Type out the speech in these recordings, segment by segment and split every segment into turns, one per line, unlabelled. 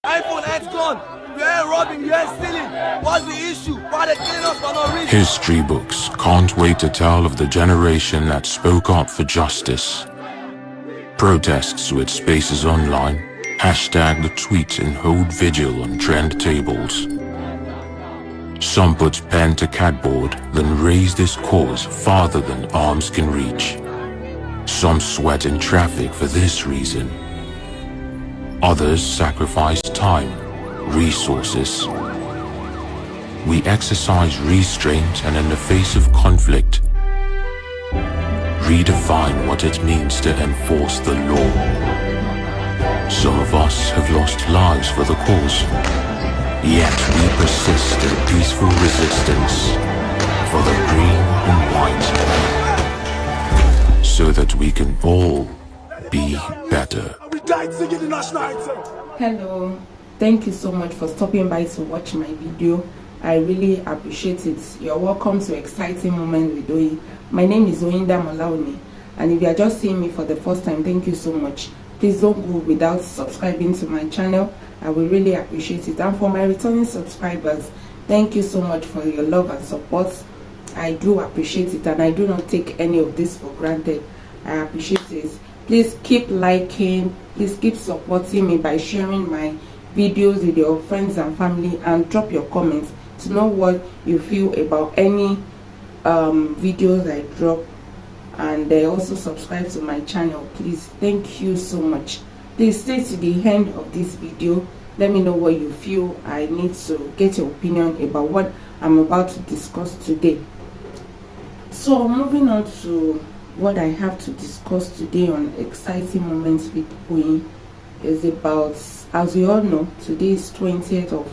iPhone X gone. We ain't robbing, we ain't stealing. What's the issue? Why they killing us for no reason?
History books can't wait to tell of the generation that spoke up for justice. Protests with spaces online, hashtag the tweet and hold vigil on trend tables. Some put pen to cardboard, then raise this cause farther than arms can reach. Some sweat in traffic for this reason. Others sacrifice time, resources. We exercise restraint and in the face of conflict, redefine what it means to enforce the law. Some of us have lost lives for the cause, yet we persist in peaceful resistance for the green and white, so that we can all be better.
Hello, thank you so much for stopping by to watch my video. I really appreciate it. You're welcome to Exciting Moment with Oyi. My name is Oyinda Malaoni, and if you are just seeing me for the first time, thank you so much. Please don't go without subscribing to my channel. I will really appreciate it. And for my returning subscribers, thank you so much for your love and support. I do appreciate it, and I do not take any of this for granted. I appreciate it. Please keep liking, please keep supporting me by sharing my videos with your friends and family, and drop your comments to know what you feel about any videos I drop, and also subscribe to my channel, please. Thank you so much. Please stay to the end of this video. Let me know what you feel. I need to get your opinion about what I'm about to discuss today. So moving on to what I have to discuss today on Exciting Moments with Oyi is about, as we all know, today is 20th of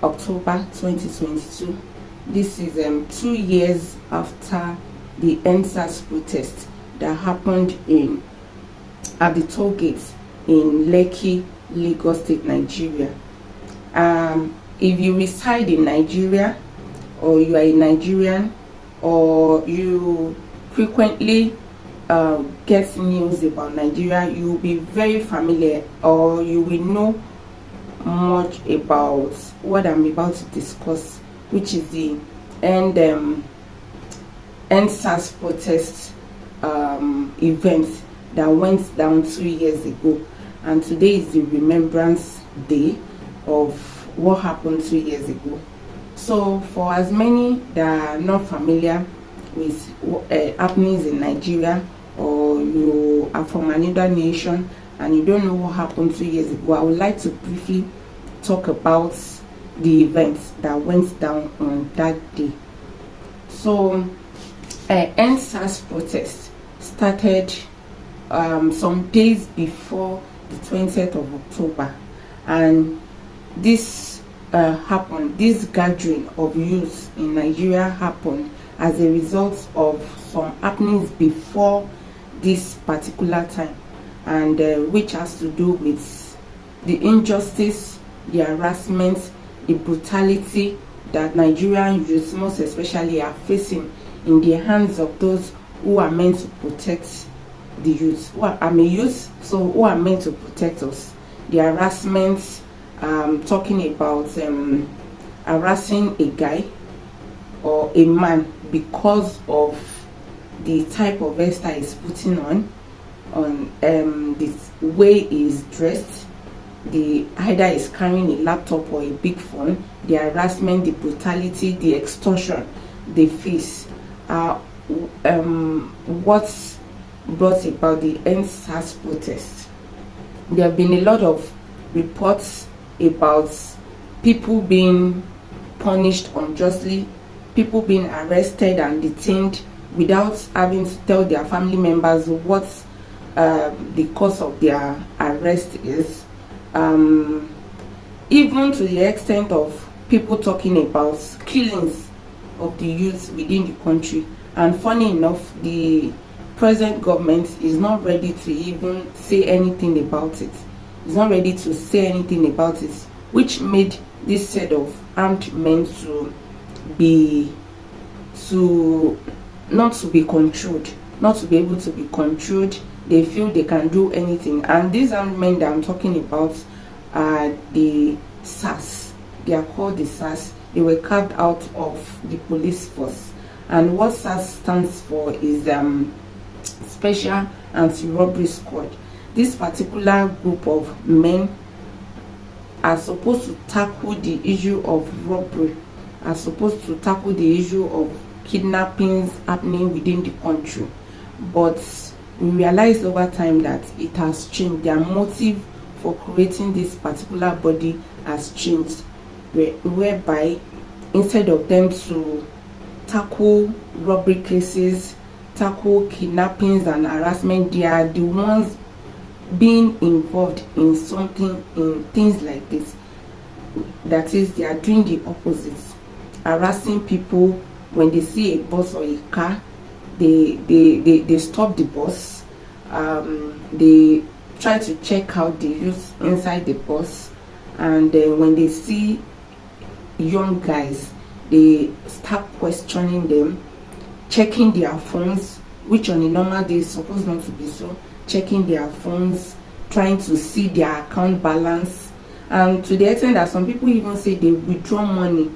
October 2022. This is 2 years after the NSAS protest that happened at the toll gates in Lekki, Lagos State, Nigeria. If you reside in Nigeria, or you are a Nigerian, or you frequently get news about Nigeria, you will be very familiar, or you will know much about what I'm about to discuss, which is the NSAS protest event that went down 2 years ago. And today is the Remembrance Day of what happened 2 years ago. So for as many that are not familiar with happenings in Nigeria, or you are from another nation and you don't know what happened 2 years ago, I would like to briefly talk about the events that went down on that day. So NSAS protest started some days before the 20th of October, and this happened, this gathering of youth in Nigeria happened as a result of some happenings before this particular time, and which has to do with the injustice, the harassment, the brutality that Nigerian youth most especially are facing in the hands of those who are meant to protect the youth. Well, I'm a youth, so who are meant to protect us. The harassment, talking about harassing a guy or a man because of the type of hairstyle he's putting on the way he's dressed, either is carrying a laptop or a big phone, the harassment, the brutality, the extortion they face. What's brought about the NSAS protest? There have been a lot of reports about people being punished unjustly, people being arrested and detained without having to tell their family members what the cause of their arrest is. Even to the extent of people talking about killings of the youth within the country. And funny enough, the present government is not ready to even say anything about it. It's not ready to say anything about it, which made this set of armed men not to be controlled, not to be able to be controlled. They feel they can do anything, and these armed men that I'm talking about are the SAS. They are called the SAS. They were carved out of the police force. And what SAS stands for is Special Anti-Robbery Squad. This particular group of men are supposed to tackle the issue of robbery, are supposed to tackle the issue of kidnappings happening within the country. But we realized over time that it has changed. Their motive for creating this particular body has changed, whereby instead of them to tackle robbery cases, tackle kidnappings and harassment, they are the ones being involved in something, in things like this. That is, they are doing the opposite, harassing people. When they see a bus or a car, they stop the bus. They try to check out the youth inside the bus, and when they see young guys, they start questioning them, checking their phones, which on a normal day is supposed not to be so. Checking their phones, trying to see their account balance, and to the extent that some people even say they withdraw money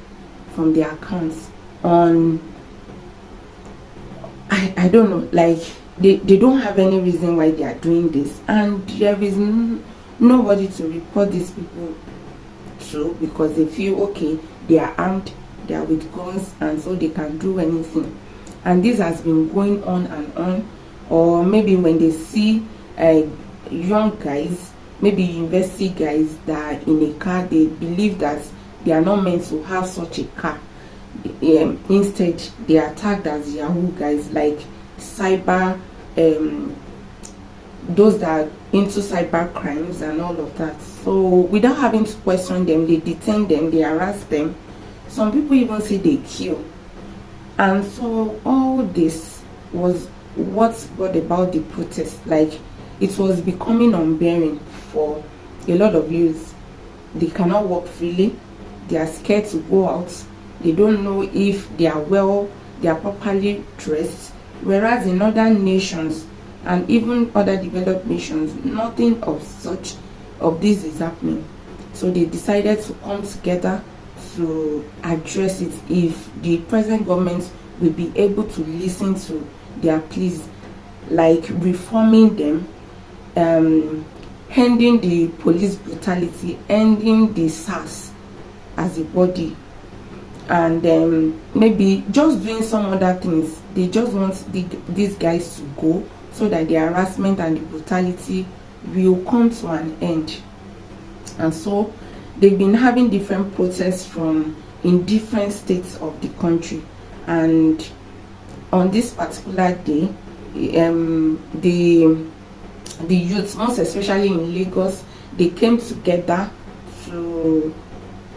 from their accounts on, I don't know, like they don't have any reason why they are doing this, and there is nobody to report these people to, because they feel okay, they are armed, they are with guns, and so they can do anything. And this has been going on and on. Or maybe when they see young guys, maybe university guys that are in a car, they believe that they are not meant to have such a car. Instead, they are tagged as Yahoo guys, like cyber, those that are into cyber crimes and all of that. So without having to question them, they detain them, they harass them. Some people even say they kill. And so all this was what brought about the protest. Like, it was becoming unbearing for a lot of youths. They cannot walk freely, they are scared to go out, they don't know if they are properly dressed, whereas in other nations and even other developed nations, nothing of this is happening. So they decided to come together to address it. If the present government will be able to listen to their pleas, like reforming them, ending the police brutality, ending the SARS as a body, and maybe just doing some other things. They just want these guys to go, so that the harassment and the brutality will come to an end. And so they've been having different protests in different states of the country. And on this particular day, the youth, most especially in Lagos, they came together to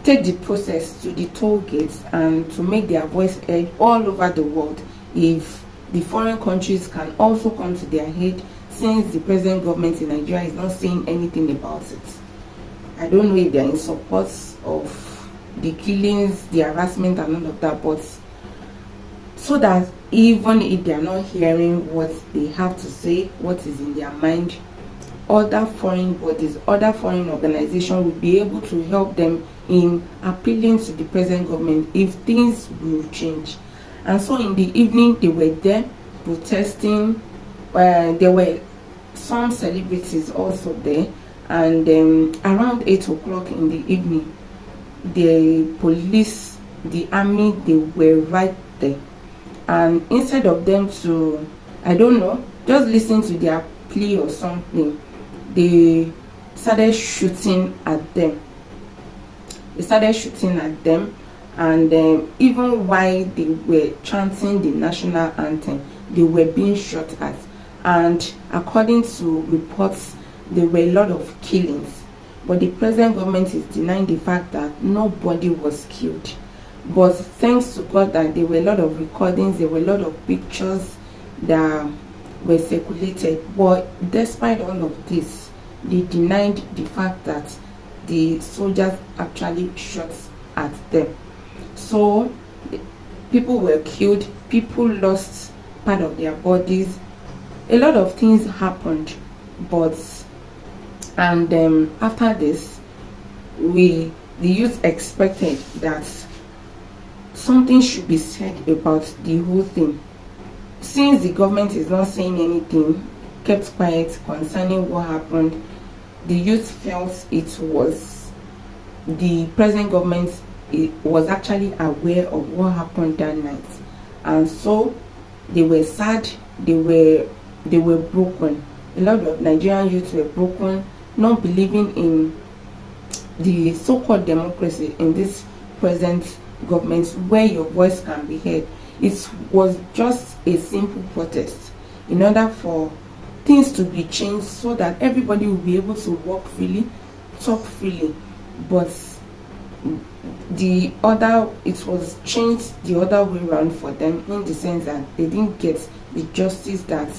take the process to the toll gates and to make their voice heard all over the world. If the foreign countries can also come to their aid, since the present government in Nigeria is not saying anything about it. I don't know if they are in support of the killings, the harassment and all of that, but so that even if they are not hearing what they have to say, what is in their mind, other foreign bodies, other foreign organizations will be able to help them in appealing to the present government if things will change. And so in the evening, they were there protesting. There were some celebrities also there, and around 8 o'clock in the evening, the police, the army, they were right there. And instead of them to, I don't know, just listen to their plea or something, they started shooting at them. And even while they were chanting the national anthem, they were being shot at. And according to reports, there were a lot of killings. But the present government is denying the fact that nobody was killed. But thanks to God that there were a lot of recordings, there were a lot of pictures that were circulated. But despite all of this, they denied the fact that the soldiers actually shot at them. So people were killed, people lost part of their bodies, a lot of things happened. But after this, the youth expected that something should be said about the whole thing. Since the government is not saying anything, kept quiet concerning what happened, the youth felt it was the present government was actually aware of what happened that night, and so they were sad, they were broken. A lot of Nigerian youth were broken, not believing in the so-called democracy in this present government where your voice can be heard. It was just a simple protest in order for things to be changed so that everybody will be able to walk freely, talk freely. But it was changed the other way around for them, in the sense that they didn't get the justice that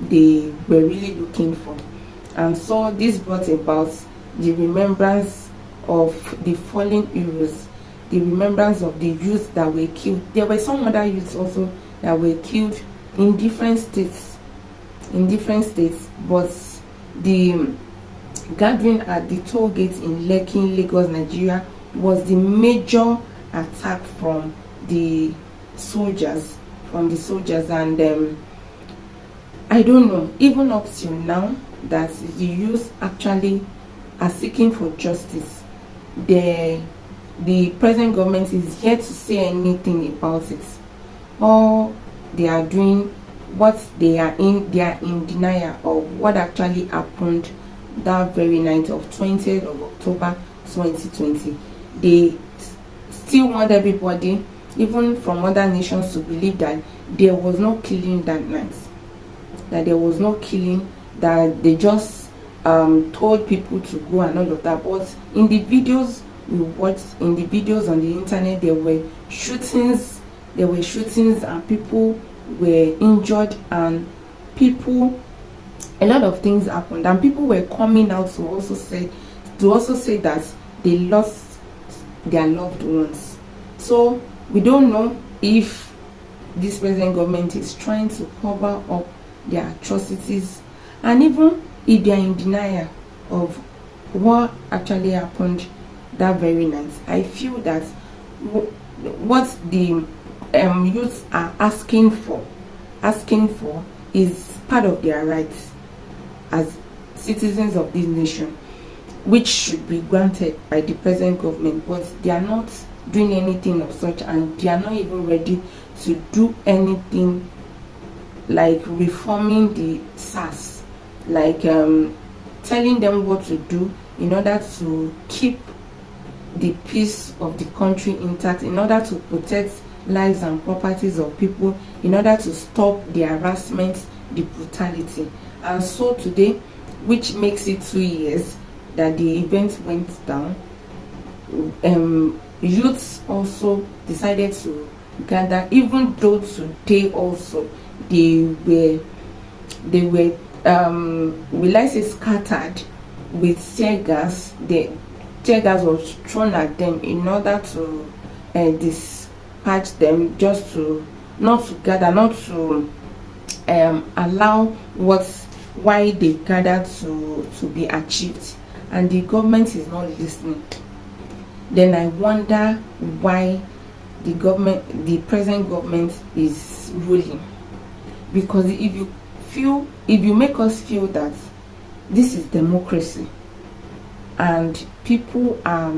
they were really looking for. And so this brought about the remembrance of the fallen heroes, the remembrance of the youth that were killed. There were some other youths also that were killed in different states, but the gathering at the toll gate in Lekki, Lagos, Nigeria was the major attack from the soldiers, and I don't know, even up till now, that the youth actually are seeking for justice. The present government is yet to say anything about it. All they are doing, they are in denial of what actually happened that very night of 20th of October 2020. They still want everybody, even from other nations, to believe that there was no killing that night, that they just told people to go and all of that. But in the videos we watched, in the videos on the internet, there were shootings, and people were injured, and a lot of things happened, and people were coming out to also say that they lost their loved ones. So we don't know if this present government is trying to cover up their atrocities, and even if they are in denial of what actually happened that very night. I feel that what the youths are asking for is part of their rights as citizens of this nation, which should be granted by the present government. But they are not doing anything of such, and they are not even ready to do anything like reforming the SARS, like telling them what to do in order to keep the peace of the country intact, in order to protect lives and properties of people, in order to stop the harassment, the brutality. And so today, which makes it 2 years that the event went down, youths also decided to gather, even though today also they were will I say scattered with tear gas. The tear gas was thrown at them in order to dispatch them, just to not to gather, not to allow why they gathered to be achieved. And the government is not listening. Then I wonder why the present government is ruling. Because if you make us feel that this is democracy and people are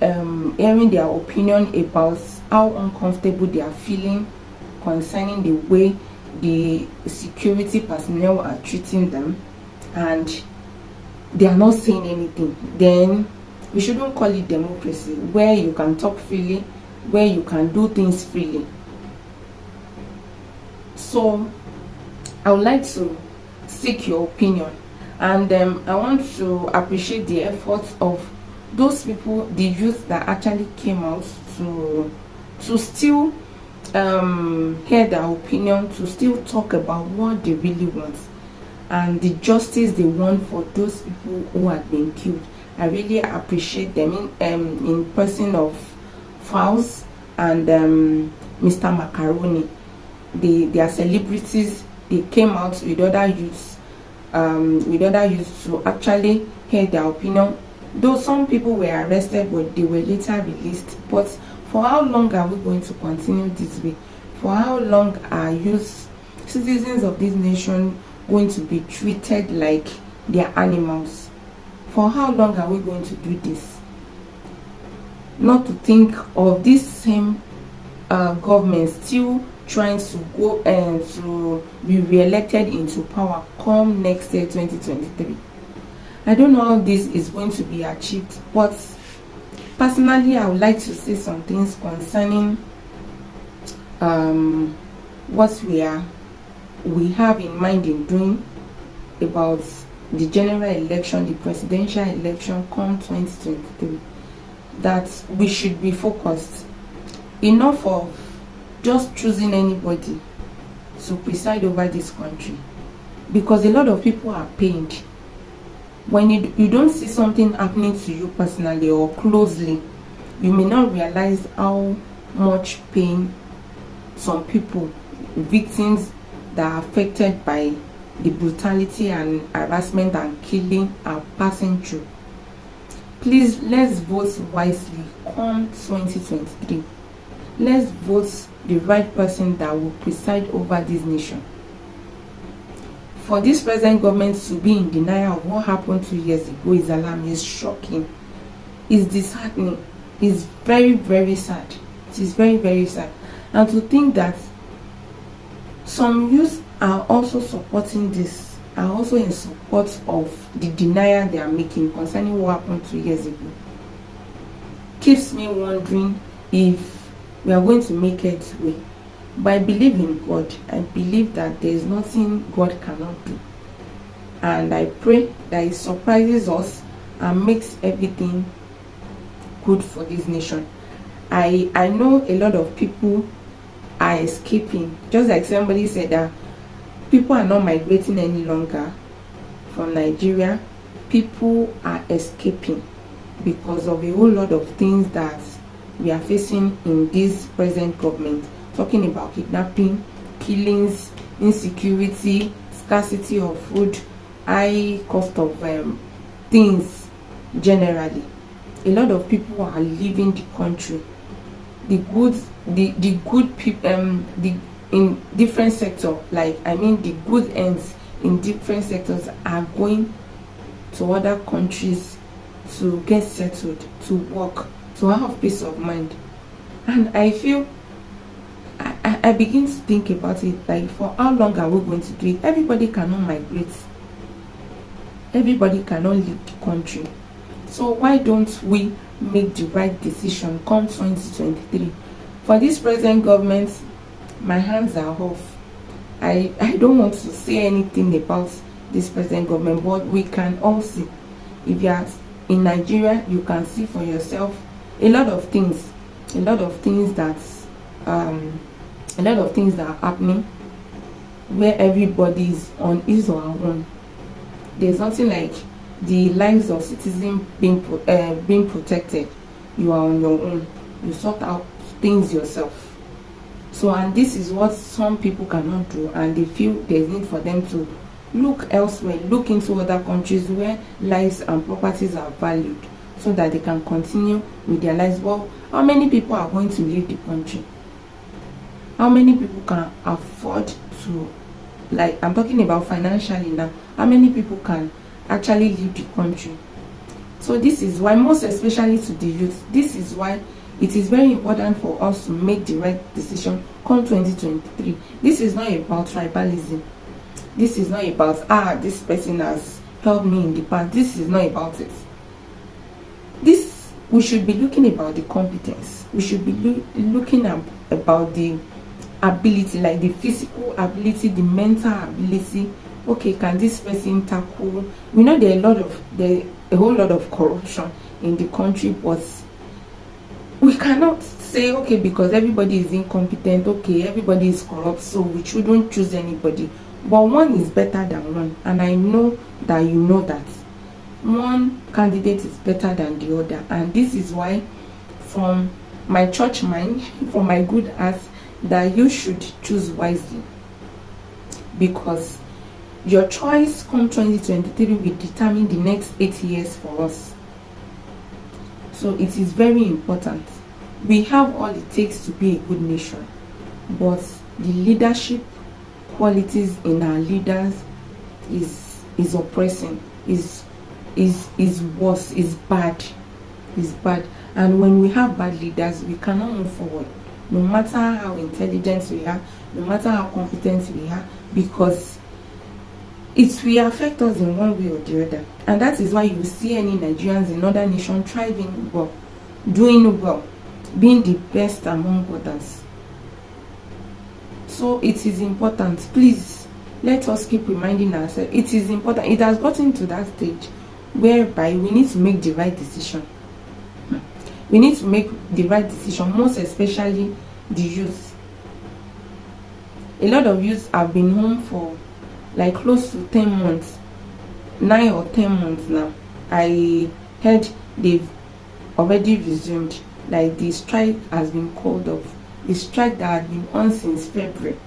airing their opinion about how uncomfortable they are feeling concerning the way the security personnel are treating them, and they are not saying anything, then we shouldn't call it democracy, where you can talk freely, where you can do things freely. So I would like to seek your opinion, and I want to appreciate the efforts of those people, the youth that actually came out to still hear their opinion, to still talk about what they really want and the justice they want for those people who had been killed. I really appreciate them in person of Faust and Mr. Macaroni. They are celebrities. They came out with other youths to actually hear their opinion, Though some people were arrested, but they were later released. But for how long are we going to continue this way? For how long are citizens of this nation going to be treated like they're animals? For how long are we going to do this? Not to think of this same government still trying to go and to be re-elected into power come next year, 2023. I don't know how this is going to be achieved, but personally I would like to say some things concerning what we have in mind in doing about the general election, the presidential election come 2023. That we should be focused. Enough of just choosing anybody to preside over this country, because a lot of people are pained. When you don't see something happening to you personally or closely, you may not realize how much pain some people, victims that are affected by the brutality and harassment and killing, are passing through. Please, let's vote wisely come 2023. Let's vote the right person that will preside over this nation. For this present government to be in denial of what happened 2 years ago is alarming, is shocking, is disheartening, is very, very sad. It is very, very sad. And to think that some youths are also supporting this, are also in support of the denial they are making concerning what happened 2 years ago, keeps me wondering if we are going to make it way. But I believe in God. I believe that there is nothing God cannot do, and I pray that He surprises us and makes everything good for this nation. I know a lot of people are escaping, just like somebody said that people are not migrating any longer from Nigeria. People are escaping because of a whole lot of things that we are facing in this present government, talking about kidnapping, killings, insecurity, scarcity of food, high cost of things generally. A lot of people are leaving the country. The good people, in different sectors, the good ends in different sectors are going to other countries to get settled, to work, to have peace of mind. And I feel, I begin to think about it, like, for how long are we going to do it? Everybody cannot migrate. Everybody cannot leave the country. So why don't we make the right decision come 2023? For this present government, my hands are off. I don't want to say anything about this present government, but we can all see. If you are in Nigeria, you can see for yourself a lot of things that are happening, where everybody is on his or her own. There's nothing like the lives of citizens being protected. You are on your own. You sort out things yourself. So, and this is what some people cannot do, and they feel there's need for them to look elsewhere, look into other countries where lives and properties are valued, so that they can continue with their lives. Well, how many people are going to leave the country? How many people can afford to, like, I'm talking about financially now, how many people can actually leave the country? So this is why, most especially to the youth, this is why it is very important for us to make the right decision come 2023. This is not about tribalism. This is not about, this person has helped me in the past. This is not about it. We should be looking about the competence. We should be looking about the ability, like the physical ability, the mental ability. Okay, can this person tackle? We know there are a whole lot of corruption in the country, but we cannot say, okay, because everybody is incompetent, okay, everybody is corrupt, so we shouldn't choose anybody. But one is better than one, and I know that you know that one candidate is better than the other. And this is why, from my church mind, from my good heart, that you should choose wisely, because your choice come 2023 will determine the next 8 years for us. So it is very important. We have all it takes to be a good nation, but the leadership qualities in our leaders is oppressing, is worse, is bad. And when we have bad leaders, we cannot move forward, no matter how intelligent we are, no matter how competent we are, because it will affect us in one way or the other. And that is why you see any Nigerians in other nations thriving well, doing well, being the best among others. So it is important. Please, let us keep reminding ourselves, it is important. It has gotten to that stage whereby we need to make the right decision. We need to make the right decision, most especially the youth. A lot of youths have been home for like close to 10 months, 9 or 10 months now. I heard they've already resumed, like the strike has been called off, the strike that had been on since February.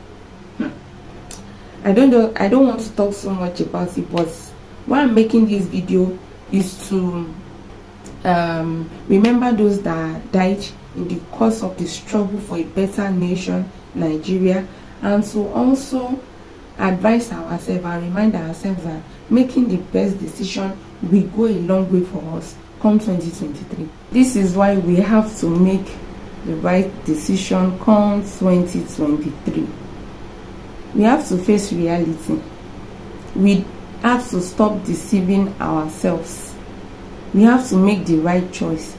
I don't want to talk so much about it, but why I'm making this video is to remember those that died in the course of the struggle for a better nation, Nigeria, and to also advise ourselves and remind ourselves that making the best decision will go a long way for us come 2023. This is why we have to make the right decision come 2023. We have to face reality. We have to stop deceiving ourselves. We have to make the right choice.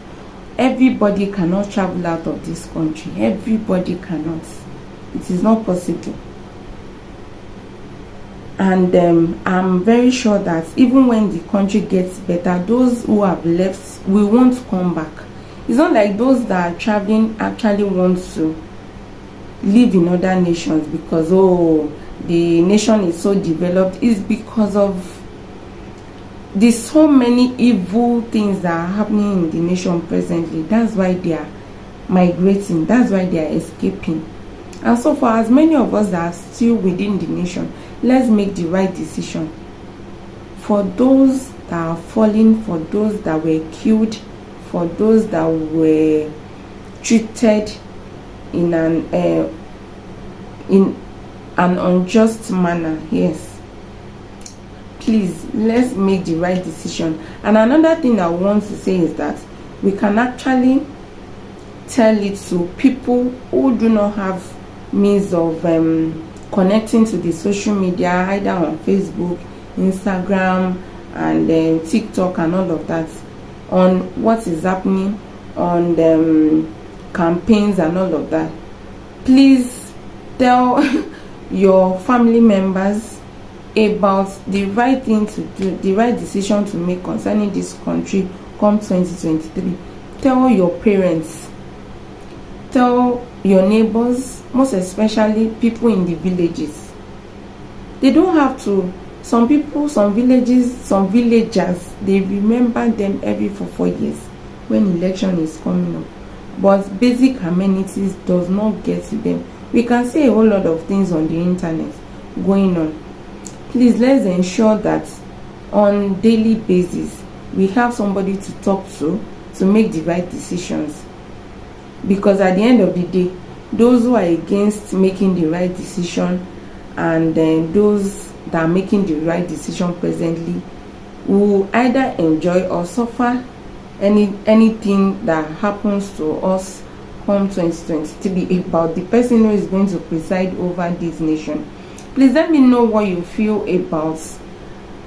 Everybody cannot travel out of this country. Everybody cannot. It is not possible. And I'm very sure that even when the country gets better, those who have left will want to come back. It's not like those that are traveling actually want to live in other nations because, oh, the nation is so developed. It's because of there's so many evil things that are happening in the nation presently. That's why they are migrating. That's why they are escaping. And so for as many of us that are still within the nation, let's make the right decision. For those that are falling, for those that were killed, for those that were treated in an unjust manner, yes. Please, let's make the right decision. And another thing I want to say is that we can actually tell it to people who do not have means of connecting to the social media, either on Facebook, Instagram, and TikTok and all of that, on what is happening on campaigns and all of that. Please tell your family members about the right thing to do, the right decision to make concerning this country come 2023. Tell your parents, tell your neighbors, most especially people in the villages. They don't have to. Some people, some villages, some villagers, they remember them every 4 years when election is coming up, but basic amenities does not get to them. We can see a whole lot of things on the internet going on. Please, let's ensure that on daily basis we have somebody to talk to make the right decisions, because at the end of the day, those who are against making the right decision and those that are making the right decision presently will either enjoy or suffer anything that happens to us come 2023 about the person who is going to preside over this nation. Please let me know what you feel about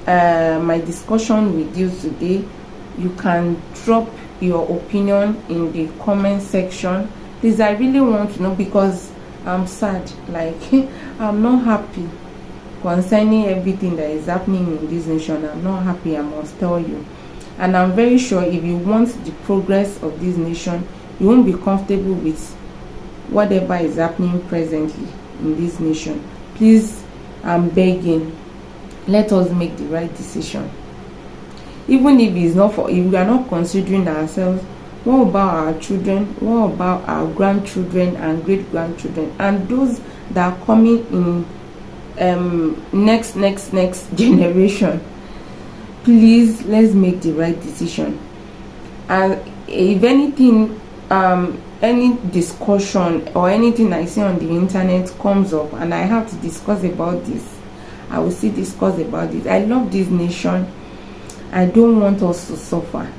my discussion with you today. You can drop your opinion in the comment section. Please, I really want to know, because I'm sad, like I'm not happy concerning everything that is happening in this nation. I'm not happy, I must tell you. And I'm very sure if you want the progress of this nation, you won't be comfortable with whatever is happening presently in this nation. Please, I'm begging, let us make the right decision. Even if it's not if we are not considering ourselves, what about our children? What about our grandchildren and great grandchildren and those that are coming in next generation? Please, let's make the right decision. And if anything, any discussion or anything I see on the internet comes up and I have to discuss about this, I will still discuss about it. I love this nation. I don't want us to suffer,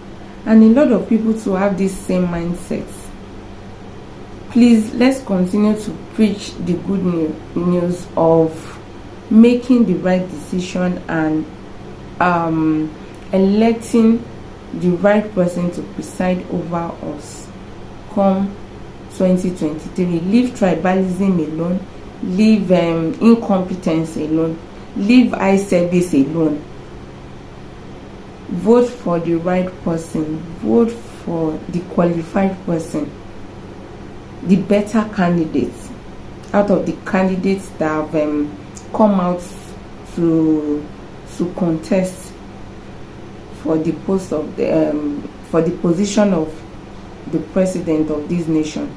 and a lot of people to have this same mindset. Please, let's continue to preach the good news of making the right decision and electing the right person to preside over us come 2023. Leave tribalism alone, leave incompetence alone, leave eye service alone. Vote for the right person, vote for the qualified person, the better candidates out of the candidates that have come out to contest for the post of the for the position of the president of this nation.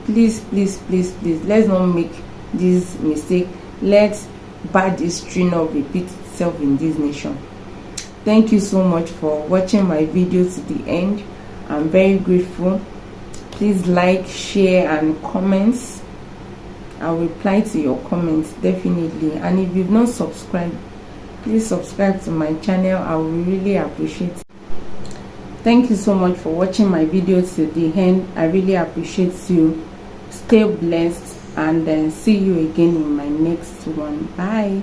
Please, please, please, please, let's not make this mistake. Let bad history not repeat itself in this nation. Thank you so much for watching my video to the end. I'm very grateful. Please like, share and comments. I'll reply to your comments definitely. And if you've not subscribed, please subscribe to my channel. I will really appreciate it. Thank you so much for watching my video to the end. I really appreciate you. Stay blessed and see you again in my next one. Bye.